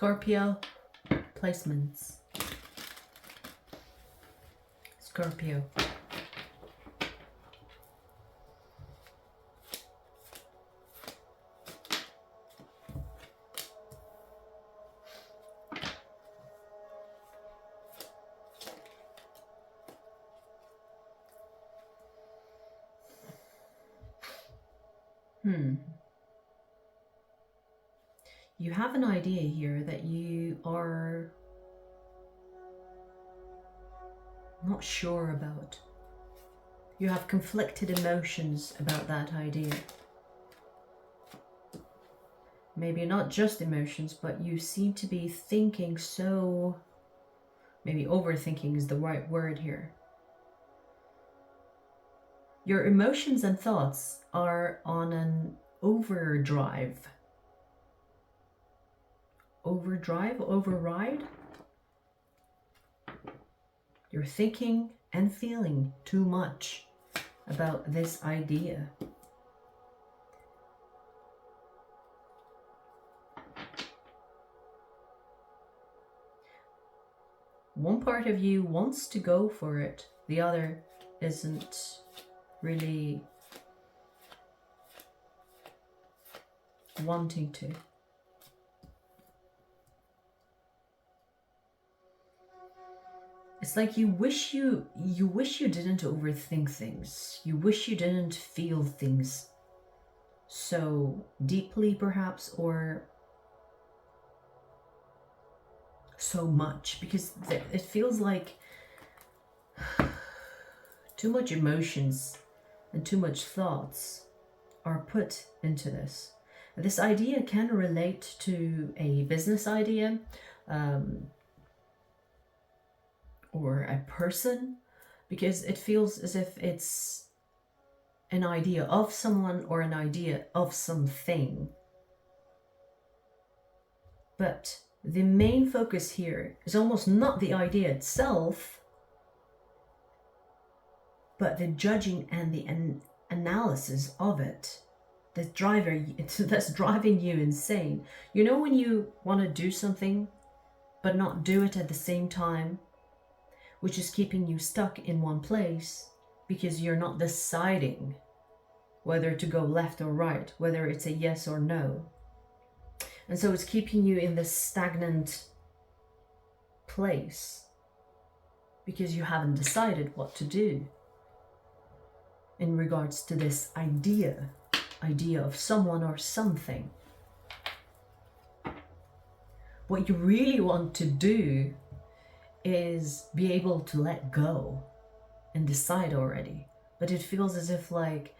Scorpio placements. Scorpio. You have an idea here that you are not sure about. You have conflicted emotions about that idea. Maybe not just emotions, but you seem to be thinking so... Maybe overthinking is the right word here. Your emotions and thoughts are on an overdrive. Override? You're thinking and feeling too much about this idea. One part of you wants to go for it, the other isn't really wanting to. It's like you wish you didn't overthink things. You wish you didn't feel things so deeply, perhaps, or so much, because it feels like too much emotions and too much thoughts are put into this. This idea can relate to a business idea, or a person, because it feels as if it's an idea of someone or an idea of something. But the main focus here is almost not the idea itself, but the judging and the analysis of it that's driving you insane. You know when you want to do something but not do it at the same time, which is keeping you stuck in one place because you're not deciding whether to go left or right, whether it's a yes or no. And so it's keeping you in this stagnant place because you haven't decided what to do in regards to this idea of someone or something. What you really want to do is be able to let go and decide already. But it feels as if like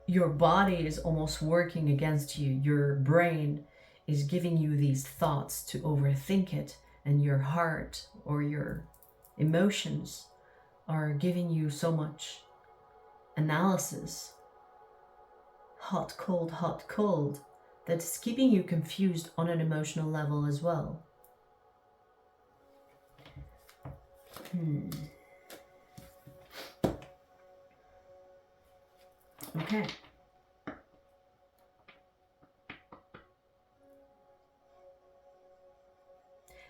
your body is almost working against you. Your brain is giving you these thoughts to overthink it, and your heart or your emotions are giving you so much analysis, hot, cold, that's keeping you confused on an emotional level as well. Okay.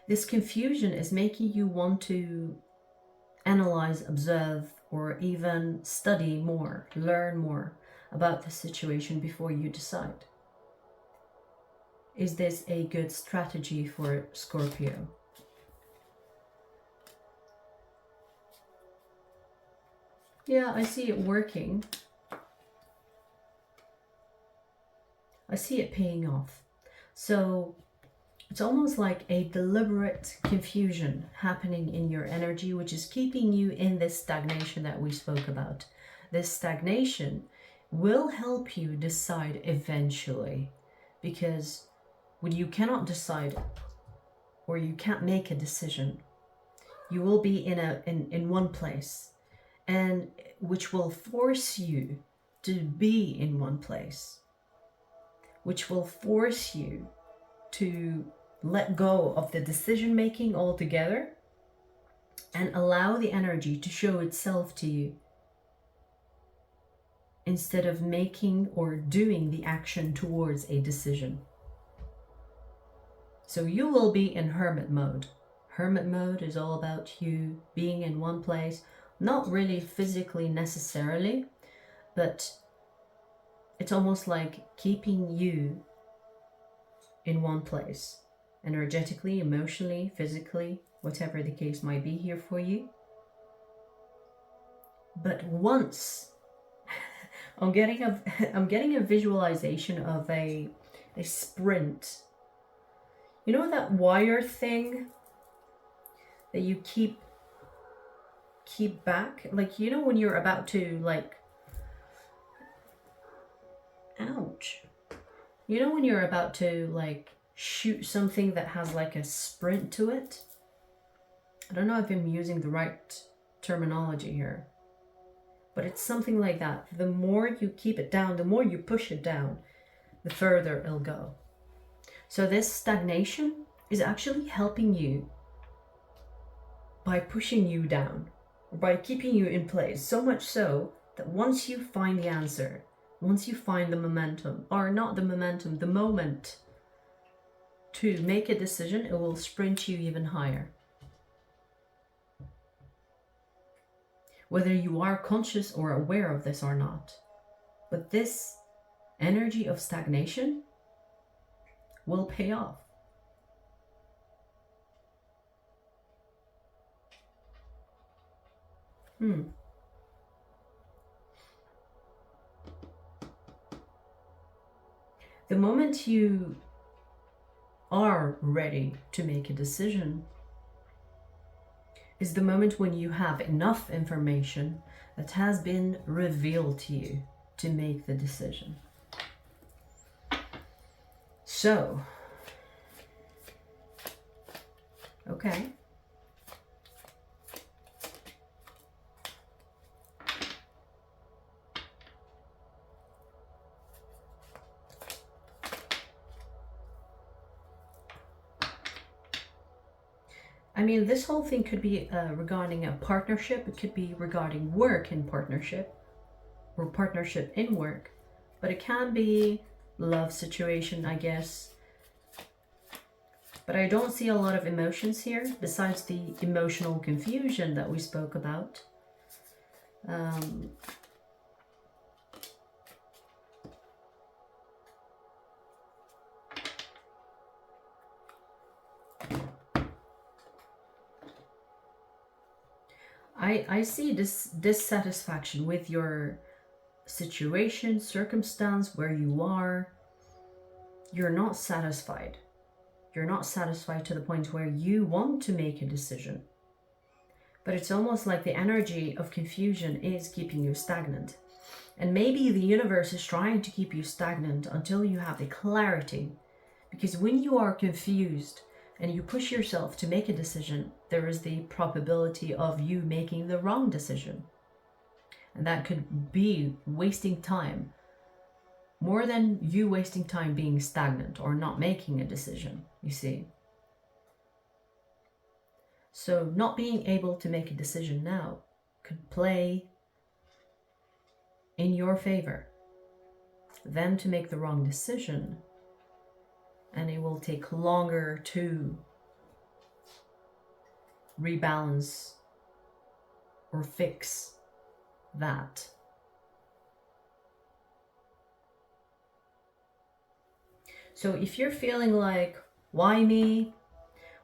This confusion is making you want to analyze, observe, or even study more, learn more about the situation before you decide. Is this a good strategy for Scorpio? Yeah, I see it working. I see it paying off. So it's almost like a deliberate confusion happening in your energy, which is keeping you in this stagnation that we spoke about. This stagnation will help you decide eventually, because when you cannot decide or you can't make a decision, you will be in one place, and which will force you to be in one place, which will force you to let go of the decision making altogether and allow the energy to show itself to you instead of making or doing the action towards a decision. So you will be in hermit mode. Hermit mode is all about you being in one place, not really physically necessarily, but it's almost like keeping you in one place, energetically, emotionally, physically, whatever the case might be here for you. But once I'm getting a visualization of a sprint. You know that wire thing that you keep back, like, you know, when you're about to, like, ouch, you know, when you're about to, like, shoot something that has like a sprint to it. I don't know if I'm using the right terminology here, but it's something like that. The more you keep it down, the more you push it down, the further it'll go. So this stagnation is actually helping you by pushing you down, or by keeping you in place, so much so that once you find the answer, once you find the momentum, or not the momentum, the moment to make a decision, it will sprint you even higher. Whether you are conscious or aware of this or not. But this energy of stagnation will pay off. The moment you are ready to make a decision is the moment when you have enough information that has been revealed to you to make the decision. So, okay. I mean, this whole thing could be regarding a partnership. It could be regarding work in partnership, or partnership in work. But it can be love situation, I guess. But I don't see a lot of emotions here, besides the emotional confusion that we spoke about. I see this dissatisfaction with your situation, circumstance, where you are. You're not satisfied. You're not satisfied to the point where you want to make a decision. But it's almost like the energy of confusion is keeping you stagnant. And maybe the universe is trying to keep you stagnant until you have the clarity. Because when you are confused and you push yourself to make a decision, there is the probability of you making the wrong decision. And that could be wasting time, more than you wasting time being stagnant or not making a decision, you see. So not being able to make a decision now could play in your favor than to make the wrong decision, and it will take longer to rebalance or fix that. So if you're feeling like, why me?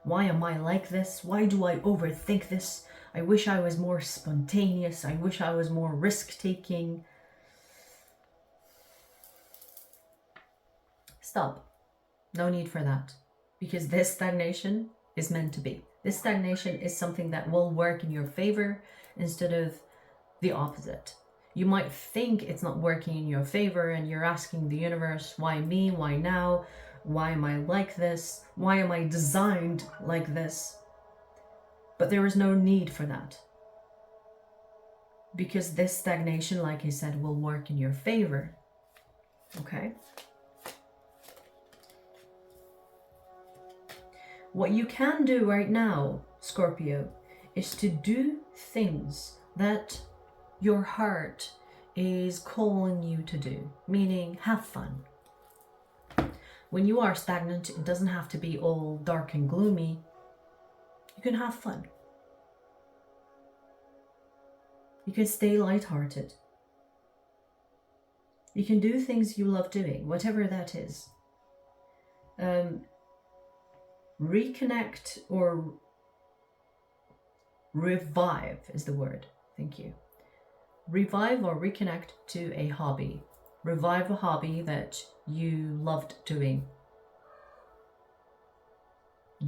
Why am I like this? Why do I overthink this? I wish I was more spontaneous. I wish I was more risk-taking. Stop. No need for that. Because this stagnation is meant to be. This stagnation is something that will work in your favor instead of the opposite. You might think it's not working in your favor and you're asking the universe, why me? Why now? Why am I like this? Why am I designed like this? But there is no need for that. Because this stagnation, like I said, will work in your favor. Okay? What you can do right now, Scorpio, is to do things that your heart is calling you to do, meaning have fun. when you are stagnant, it doesn't have to be all dark and gloomy. You can have fun. You can stay lighthearted. You can do things you love doing, whatever that is. Reconnect or revive is the word. Thank you. Revive or reconnect to a hobby. Revive a hobby that you loved doing.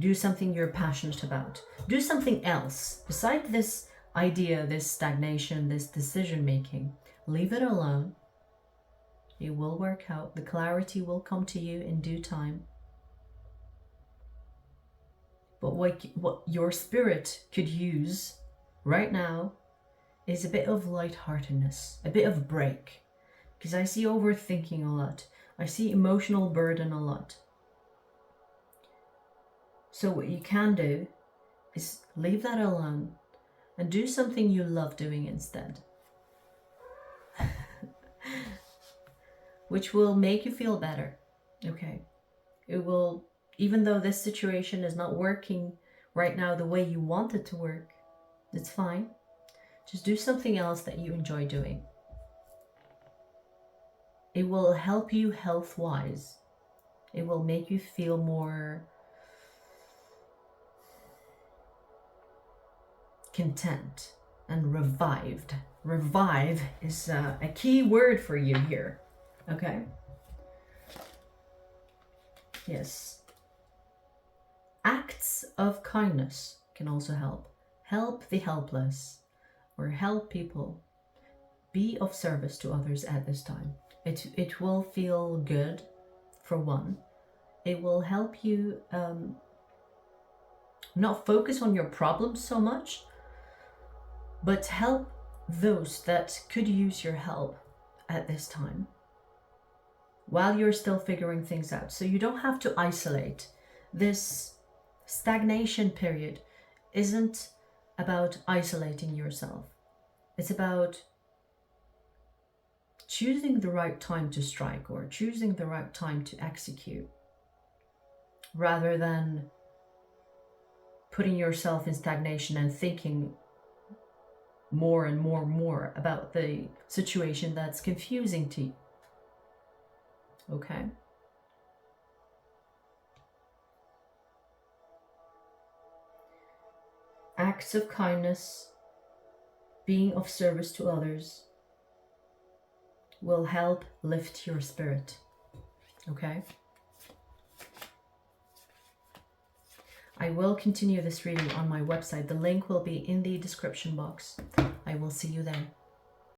Do something you're passionate about. Do something else. Besides this idea, this stagnation, this decision making, leave it alone. It will work out. The clarity will come to you in due time. But what your spirit could use right now is a bit of lightheartedness, a bit of break. Because I see overthinking a lot. I see emotional burden a lot. So what you can do is leave that alone and do something you love doing instead. Which will make you feel better. Okay. It will, even though this situation is not working right now the way you want it to work, it's fine. Just do something else that you enjoy doing. It will help you health-wise. It will make you feel more content and revived. Revive is a key word for you here. Okay? Yes. Acts of kindness can also help. Help the helpless or help people. Be of service to others at this time. It will feel good, for one. It will help you not focus on your problems so much, but help those that could use your help at this time while you're still figuring things out. So you don't have to isolate. This stagnation period isn't about isolating yourself. It's about choosing the right time to strike or choosing the right time to execute, rather than putting yourself in stagnation and thinking more and more about the situation that's confusing to you. Okay? Acts of kindness, being of service to others, will help lift your spirit. Okay? I will continue this reading on my website. The link will be in the description box. I will see you there.